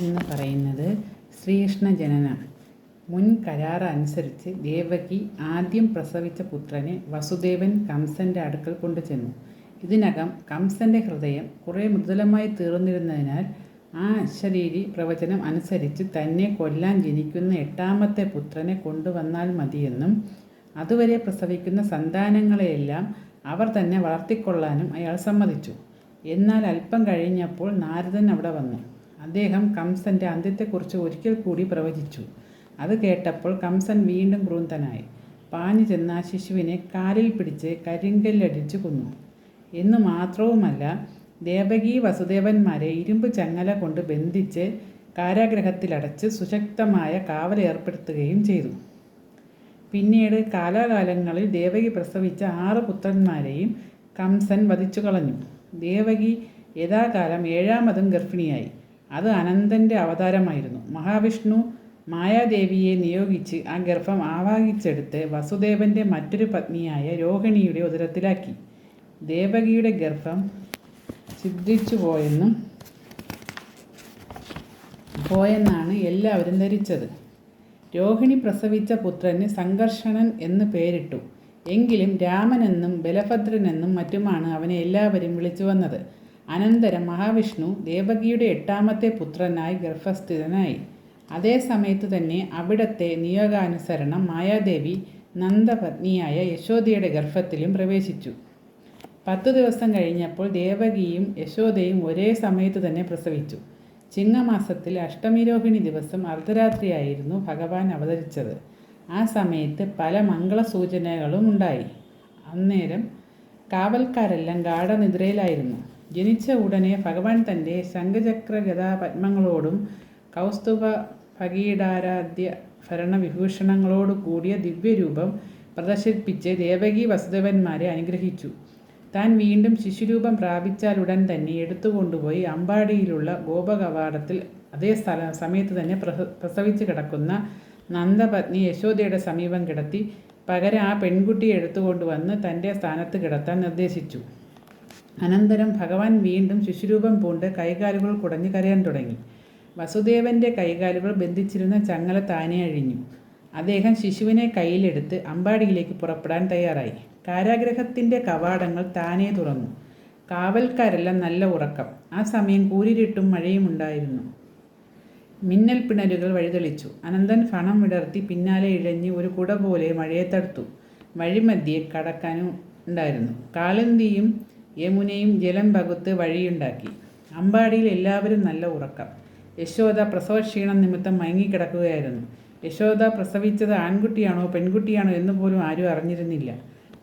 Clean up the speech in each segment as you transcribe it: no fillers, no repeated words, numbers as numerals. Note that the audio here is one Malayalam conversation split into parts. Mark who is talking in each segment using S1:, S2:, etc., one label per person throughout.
S1: എന്ന് പറയുന്നത് ശ്രീകൃഷ്ണ ജനനം. മുൻ കരാർ അനുസരിച്ച് ദേവകി ആദ്യം പ്രസവിച്ച പുത്രനെ വസുദേവൻ കംസൻ്റെ അടുക്കൽ കൊണ്ടുചെന്നു. ഇതിനകം കംസൻ്റെ ഹൃദയം കുറേ മൃദുലമായി തീർന്നിരുന്നതിനാൽ ആ അശരീരി പ്രവചനം അനുസരിച്ച് തന്നെ കൊല്ലാൻ ജനിക്കുന്ന 8ാമത്തെ പുത്രനെ കൊണ്ടുവന്നാൽ മതിയെന്നും അതുവരെ പ്രസവിക്കുന്ന സന്താനങ്ങളെയെല്ലാം അവർ തന്നെ വളർത്തിക്കൊള്ളാനും അയാൾ സമ്മതിച്ചു. എന്നാൽ അല്പം കഴിഞ്ഞപ്പോൾ നാരദൻ അവിടെ വന്നു. അദ്ദേഹം കംസൻ്റെ അന്ത്യത്തെക്കുറിച്ച് ഒരിക്കൽ കൂടി പ്രവചിച്ചു. അത് കേട്ടപ്പോൾ കംസൻ വീണ്ടും ക്രൂന്തനായി. പാഞ്ഞു ചെന്ന ആ ശിശുവിനെ കാലിൽ പിടിച്ച് കരിങ്കല്ലടിച്ചു കൊന്നു. എന്നു മാത്രവുമല്ല, ദേവകി വസുദേവന്മാരെ ഇരുമ്പ് ചങ്ങല കൊണ്ട് ബന്ധിച്ച് കാരാഗ്രഹത്തിലടച്ച് സുശക്തമായ കാവലേർപ്പെടുത്തുകയും ചെയ്തു. പിന്നീട് കാലാകാലങ്ങളിൽ ദേവകി പ്രസവിച്ച 6 പുത്രന്മാരെയും കംസൻ വധിച്ചു കളഞ്ഞു. ദേവകി യഥാകാലം 7ാമതും ഗർഭിണിയായി. അത് അനന്തൻ്റെ അവതാരമായിരുന്നു. മഹാവിഷ്ണു മായാദേവിയെ നിയോഗിച്ച് ആ ഗർഭം ആവാഹിച്ചെടുത്ത് വസുദേവൻ്റെ മറ്റൊരു പത്നിയായ രോഹിണിയുടെ ഉദരത്തിലാക്കി. ദേവകിയുടെ ഗർഭം ഛിദ്രിച്ചു പോയെന്നാണ് എല്ലാവരും ധരിച്ചത്. രോഹിണി പ്രസവിച്ച പുത്രന് സംഘർഷണൻ എന്ന് പേരിട്ടു. എങ്കിലും രാമനെന്നും ബലഭദ്രനെന്നും മറ്റുമാണ് അവനെ എല്ലാവരും വിളിച്ചു വന്നത്. അനന്തരം മഹാവിഷ്ണു ദേവകിയുടെ 8ാമത്തെ പുത്രനായി ഗർഭസ്ഥിതനായി. അതേ സമയത്ത് തന്നെ അവിടത്തെ നിയോഗാനുസരണം മായാദേവി നന്ദപത്നിയായ യശോദയുടെ ഗർഭത്തിലും പ്രവേശിച്ചു. 10 ദിവസം കഴിഞ്ഞപ്പോൾ ദേവകിയും യശോദയും ഒരേ സമയത്ത് തന്നെ പ്രസവിച്ചു. ചിങ്ങമാസത്തിൽ അഷ്ടമിരോഹിണി ദിവസം അർദ്ധരാത്രിയായിരുന്നു ഭഗവാൻ അവതരിച്ചത്. ആ സമയത്ത് പല മംഗളസൂചനകളും ഉണ്ടായി. അന്നേരം കാവൽക്കാരെല്ലാം ഗാഠനിദ്രയിലായിരുന്നു. ജനിച്ച ഉടനെ ഭഗവാൻ തൻ്റെ ശംഖചക്ര ഗദാപത്മങ്ങളോടും കൗസ്തുഭ ഭഗീടാരാധ്യ ഭരണവിഭൂഷണങ്ങളോടു കൂടിയ ദിവ്യരൂപം പ്രദർശിപ്പിച്ച് ദേവകി വസുദേവന്മാരെ അനുഗ്രഹിച്ചു. താൻ വീണ്ടും ശിശുരൂപം പ്രാപിച്ചാലുടൻ തന്നെ എടുത്തുകൊണ്ടുപോയി അമ്പാടിയിലുള്ള ഗോപകവാടത്തിൽ അതേ സമയത്ത് തന്നെ പ്രസവിച്ച് കിടക്കുന്ന നന്ദപത്നി യശോദയുടെ സമീപം കിടത്തി പകരം ആ പെൺകുട്ടിയെ എടുത്തുകൊണ്ടുവന്ന് തൻ്റെ സ്ഥാനത്ത് കിടത്താൻ നിർദ്ദേശിച്ചു. അനന്തരം ഭഗവാൻ വീണ്ടും ശിശുരൂപം പൂണ്ട് കൈകാലുകൾ കുടഞ്ഞ് കരയാൻ തുടങ്ങി. വസുദേവൻ്റെ കൈകാലുകൾ ബന്ധിച്ചിരുന്ന ചങ്ങല താനെ അഴിഞ്ഞു. അദ്ദേഹം ശിശുവിനെ കയ്യിലെടുത്ത് അമ്പാടിയിലേക്ക് പുറപ്പെടാൻ തയ്യാറായി. കാരാഗ്രഹത്തിൻ്റെ കവാടങ്ങൾ താനേ തുറന്നു. കാവൽക്കാരെല്ലാം നല്ല ഉറക്കം. ആ സമയം കൂരിരുട്ടും മഴയും ഉണ്ടായിരുന്നു. മിന്നൽ പിണരുകൾ വഴിതെളിച്ചു. അനന്തൻ ഫണം വിടർത്തി പിന്നാലെ ഇഴഞ്ഞ് ഒരു കുട പോലെ മഴയെ തടുത്തു. വഴിമധ്യേ കടക്കാനും ഉണ്ടായിരുന്നു. കാളിന്തിയും യമുനയും ജലം പകുത്ത് വഴിയുണ്ടാക്കി. അമ്പാടിയിൽ എല്ലാവരും നല്ല ഉറക്കം. യശോദ പ്രസവക്ഷീണം നിമിത്തം മയങ്ങിക്കിടക്കുകയായിരുന്നു. യശോദ പ്രസവിച്ചത് ആൺകുട്ടിയാണോ പെൺകുട്ടിയാണോ എന്ന് പോലും ആരും അറിഞ്ഞിരുന്നില്ല.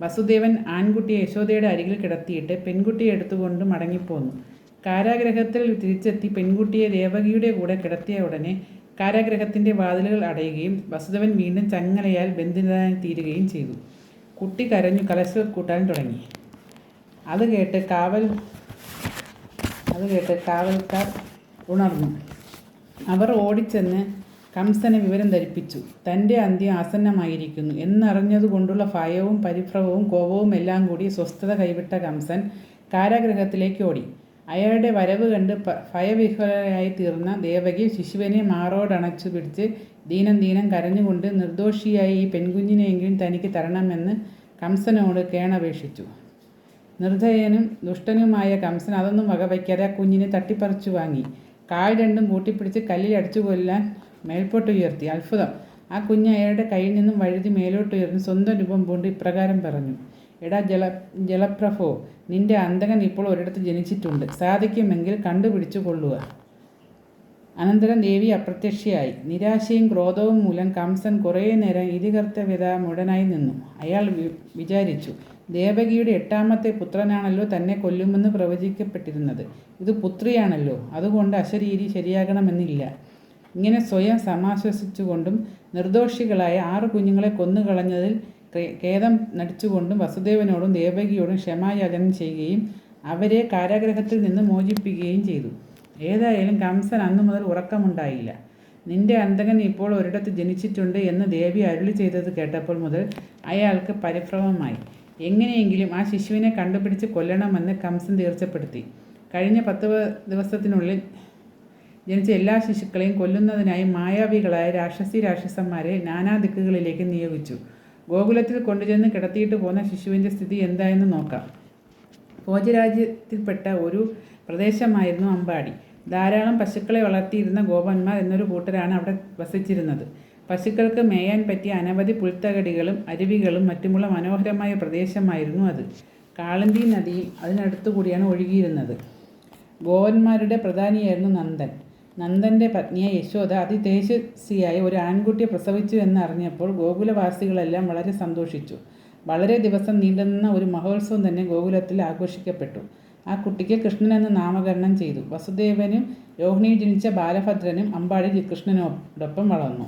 S1: വസുദേവൻ ആൺകുട്ടിയെ യശോദയുടെ അരികിൽ കിടത്തിയിട്ട് പെൺകുട്ടിയെ എടുത്തുകൊണ്ട് മടങ്ങിപ്പോന്നു. കാരാഗ്രഹത്തിൽ തിരിച്ചെത്തി പെൺകുട്ടിയെ ദേവകിയുടെ കൂടെ കിടത്തിയ ഉടനെ കാരാഗ്രഹത്തിൻ്റെ വാതിലുകൾ അടയുകയും വസുദേവൻ വീണ്ടും ചങ്ങലയാൽ ബന്ധിതനായി തീരുകയും ചെയ്തു. കുട്ടി കരഞ്ഞു കലശൽ കൂട്ടാൻ തുടങ്ങി. അത് കേട്ട് കാവൽക്കാർ ഉണർന്നു. അവർ ഓടിച്ചെന്ന് കംസനെ വിവരം ധരിപ്പിച്ചു. തൻ്റെ അന്ത്യം ആസന്നമായിരിക്കുന്നു എന്നറിഞ്ഞതുകൊണ്ടുള്ള ഭയവും പരിഭ്രമവും കോപവും എല്ലാം കൂടി സ്വസ്ഥത കൈവിട്ട കംസൻ കാരാഗ്രഹത്തിലേക്ക് ഓടി. അയാളുടെ വരവ് കണ്ട് ഭയവിഹ്വലയായി തീർന്ന ദേവകി ശിശുവിനെ മാറോടണച്ചു പിടിച്ച് ദീനം കരഞ്ഞുകൊണ്ട് നിർദോഷിയായി ഈ പെൺകുഞ്ഞിനെയെങ്കിലും തനിക്ക് തരണമെന്ന് കംസനോട് കേണപേക്ഷിച്ചു. നിർദ്ദയനും ദുഷ്ടനുമായ കംസൻ അതൊന്നും വകവയ്ക്കാതെ ആ കുഞ്ഞിനെ തട്ടിപ്പറിച്ചു വാങ്ങി. കാൽ രണ്ടും കൂട്ടിപ്പിടിച്ച് കല്ലിൽ അടിച്ചു കൊല്ലാൻ മേൽപോട്ടുയർത്തി. അത്ഭുതം! ആ കുഞ്ഞ് അയാളുടെ കയ്യിൽ നിന്നും വഴുതി മേലോട്ടുയർന്ന് സ്വന്തം രൂപം പൂണ്ട് ഇപ്രകാരം പറഞ്ഞു: എടാ ജലപ്രഭോ, നിന്റെ അന്തകൻ ഇപ്പോൾ ഒരിടത്ത് ജനിച്ചിട്ടുണ്ട്. സാധിക്കുമെങ്കിൽ കണ്ടുപിടിച്ചു കൊള്ളുക. അനന്തരം ദേവി അപ്രത്യക്ഷയായി. നിരാശയും ക്രോധവും മൂലം കംസൻ കുറേ നേരം ഇതികർത്തവ്യത മുടനായി നിന്നു. അയാൾ വിചാരിച്ചു, ദേവകിയുടെ 8ാമത്തെ പുത്രനാണല്ലോ തന്നെ കൊല്ലുമെന്ന് പ്രവചിക്കപ്പെട്ടിരുന്നത്. ഇത് പുത്രിയാണല്ലോ, അതുകൊണ്ട് അശരീരി ശരിയാകണമെന്നില്ല. ഇങ്ങനെ സ്വയം സമാശ്വസിച്ചുകൊണ്ടും നിർദോഷികളായ 6 കുഞ്ഞുങ്ങളെ കൊന്നുകളഞ്ഞതിൽ ഖേദം നടിച്ചുകൊണ്ടും വസുദേവനോടും ദേവകിയോടും ക്ഷമായാചനം ചെയ്യുകയും അവരെ കാരാഗ്രഹത്തിൽ നിന്ന് മോചിപ്പിക്കുകയും ചെയ്തു. ഏതായാലും കംസൻ അന്നു മുതൽ ഉറക്കമുണ്ടായില്ല. നിന്റെ അന്തകൻ ഇപ്പോൾ ഒരിടത്ത് ജനിച്ചിട്ടുണ്ട് എന്ന് ദേവി അരുളി ചെയ്തത് കേട്ടപ്പോൾ മുതൽ അയാൾക്ക് പരിഭ്രമമായി. എങ്ങനെയെങ്കിലും ആ ശിശുവിനെ കണ്ടുപിടിച്ച് കൊല്ലണമെന്ന് കംസൻ തീർച്ചപ്പെടുത്തി. കഴിഞ്ഞ 10 ദിവസത്തിനുള്ളിൽ ജനിച്ച എല്ലാ ശിശുക്കളെയും കൊല്ലുന്നതിനായി മായാവികളായ രാക്ഷസന്മാരെ നാനാ ദിക്കുകളിലേക്ക് നിയോഗിച്ചു. ഗോകുലത്തിൽ കൊണ്ടുചെന്ന് കിടത്തിയിട്ട് പോന്ന ശിശുവിൻ്റെ സ്ഥിതി എന്തായെന്ന് നോക്കാം. ഭോജരാജ്യത്തിൽപ്പെട്ട ഒരു പ്രദേശമായിരുന്നു അമ്പാടി. ധാരാളം പശുക്കളെ വളർത്തിയിരുന്ന ഗോപന്മാർ എന്നൊരു കൂട്ടരാണ് അവിടെ വസിച്ചിരുന്നത്. പശുക്കൾക്ക് മേയാൻ പറ്റിയ അനവധി പുൽത്തകടികളും അരുവികളും മറ്റുമുള്ള മനോഹരമായ പ്രദേശമായിരുന്നു അത്. കാളന്തി നദിയിൽ അതിനടുത്തുകൂടിയാണ് ഒഴുകിയിരുന്നത്. ഗോപന്മാരുടെ പ്രധാനിയായിരുന്നു നന്ദൻ. നന്ദൻ്റെ പത്നിയായ യശോദ അതിതേജസ്വിയായ ഒരു ആൺകുട്ടിയെ പ്രസവിച്ചു എന്നറിഞ്ഞപ്പോൾ ഗോകുലവാസികളെല്ലാം വളരെ സന്തോഷിച്ചു. വളരെ ദിവസം നീണ്ടുനിന്ന ഒരു മഹോത്സവം തന്നെ ഗോകുലത്തിൽ ആഘോഷിക്കപ്പെട്ടു. ആ കുട്ടിക്ക് കൃഷ്ണൻ എന്ന് നാമകരണം ചെയ്തു. വസുദേവനും രോഹിണിയിൽ ജനിച്ച ബാലഭദ്രനും അമ്പാടിയിൽ കൃഷ്ണനോടൊപ്പം വളർന്നു.